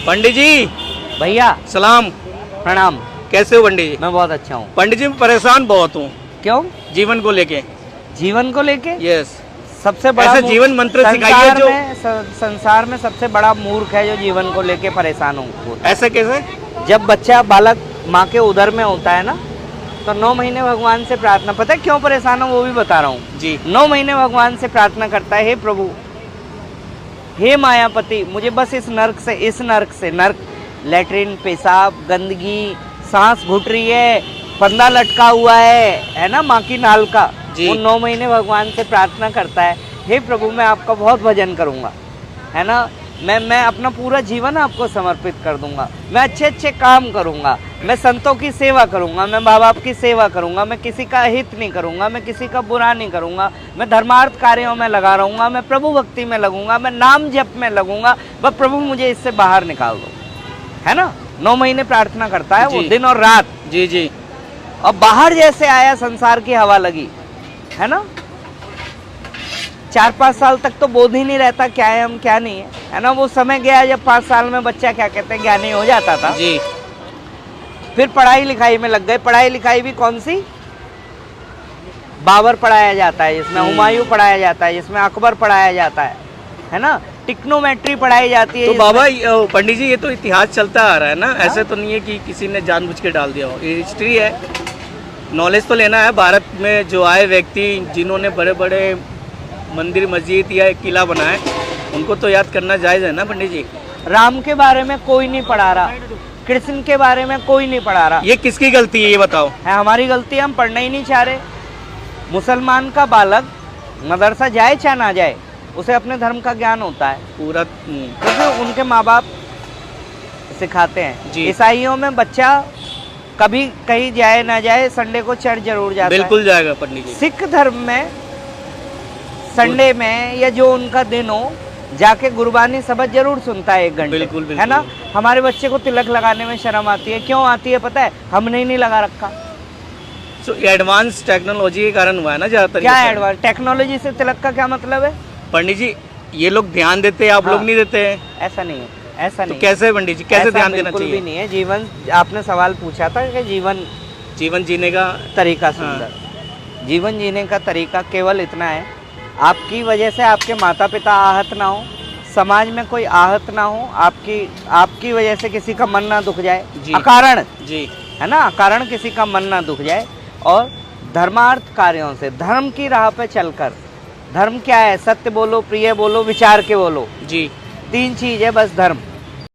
पंडित जी भैया सलाम। प्रणाम। कैसे हो पंडित जी? मैं बहुत अच्छा हूँ। पंडित जी मैं परेशान बहुत हूँ क्यों? जीवन को लेके। जीवन को लेके? यस। सबसे बड़ा ऐसा जीवन मंत्र सिखाइए जो संसार में सबसे बड़ा मूर्ख है जो जीवन को लेके परेशान हो। ऐसा कैसे? जब बच्चा बालक माँ के उदर में होता है ना, तो 9 महीने भगवान से प्रार्थना, पता है क्यों परेशान हूँ वो भी बता रहा हूँ जी। 9 महीने भगवान से प्रार्थना करता है, हे प्रभु, हे मायापति, मुझे बस इस नर्क से नर्क, लेटरिन, पेशाब, गंदगी, सांस घुट रही है, फंदा लटका हुआ है ना माँ की नाल का, वो 9 महीने भगवान से प्रार्थना करता है, हे प्रभु मैं आपका बहुत भजन करूँगा, है ना, मैं अपना पूरा जीवन आपको समर्पित कर दूंगा, मैं अच्छे अच्छे काम करूंगा, मैं संतों की सेवा करूंगा, मैं माँ बाप की सेवा करूंगा, मैं किसी का हित नहीं करूंगा, मैं किसी का बुरा नहीं करूंगा, मैं धर्मार्थ कार्यों में लगा रहूंगा, मैं प्रभु भक्ति में लगूंगा, मैं नाम जप में लगूंगा, बस प्रभु मुझे इससे बाहर निकाल दो, है ना। 9 महीने प्रार्थना करता है वो दिन और रात। जी जी। और बाहर जैसे आया संसार की हवा लगी, है ना, 4-5 साल तक तो बोध ही नहीं रहता क्या है हम क्या नहीं है ना। वो समय गया जब 5 साल में बच्चा क्या कहते हैं ज्ञानी हो जाता था जी। फिर पढ़ाई लिखाई में लग गए। पढ़ाई लिखाई भी कौन सी? बाबर पढ़ाया जाता है जिसमें, हुमायूं पढ़ाया जाता है जिसमें, अकबर पढ़ाया जाता है ना, टिक्नोमेट्री पढ़ाई जाती है। तो बाबा पंडित जी ये तो इतिहास चलता आ रहा है ना, ऐसे तो नहीं है कि किसी ने जानबूझ के डाल दिया हो, ये हिस्ट्री है, नॉलेज तो लेना है। भारत में जो आए व्यक्ति जिन्होंने बड़े बड़े मंदिर मस्जिद या एक किला बनाए उनको तो याद करना जायज़ है ना पंडित जी। राम के बारे में कोई नहीं पढ़ा रहा, कृष्ण के बारे में कोई नहीं पढ़ा रहा। ये किसकी गलती है ये बताओ? है हमारी गलती है, हम पढ़ना ही नहीं चाह रहे। मुसलमान का बालक मदरसा जाए चाहे ना जाए उसे अपने धर्म का ज्ञान होता है पूरा, क्योंकि उनके माँ बाप सिखाते हैं। ईसाइयों में बच्चा कभी कहीं जाए ना जाए संडे को चर्च जरूर जाता है। बिल्कुल जाएगा पंडित जी। सिख धर्म में संडे में या जो उनका दिन हो जाके गुरबानी सबद जरूर सुनता है 1 घंटे। बिल्कुल, बिल्कुल। है ना। हमारे बच्चे को तिलक लगाने में शर्म आती है, क्यों आती है पता है? हमने ही नहीं लगा रखा। एडवांस टेक्नोलॉजी के कारण हुआ है ना ज्यादातर। क्या एडवांस टेक्नोलॉजी से तिलक का क्या मतलब है? पंडित जी ये लोग ध्यान देते हैं, आप लोग नहीं देते हैं। ऐसा नहीं है, ऐसा नहीं। कैसे पंडित जी, कैसे ध्यान देना चाहिए? भी नहीं है। जीवन, आपने सवाल पूछा था कि जीवन जीने का तरीका सुंदर। जीवन जीने का तरीका केवल इतना है, आपकी वजह से आपके माता पिता आहत ना हो, समाज में कोई आहत ना हो, आपकी वजह से किसी का मन ना दुख जाए अकारण जी, है ना, अकारण किसी का मन ना दुख जाए। और धर्मार्थ कार्यों से, धर्म की राह पे चलकर, धर्म क्या है? सत्य बोलो, प्रिय बोलो, विचार के बोलो जी। 3 चीज है बस धर्म।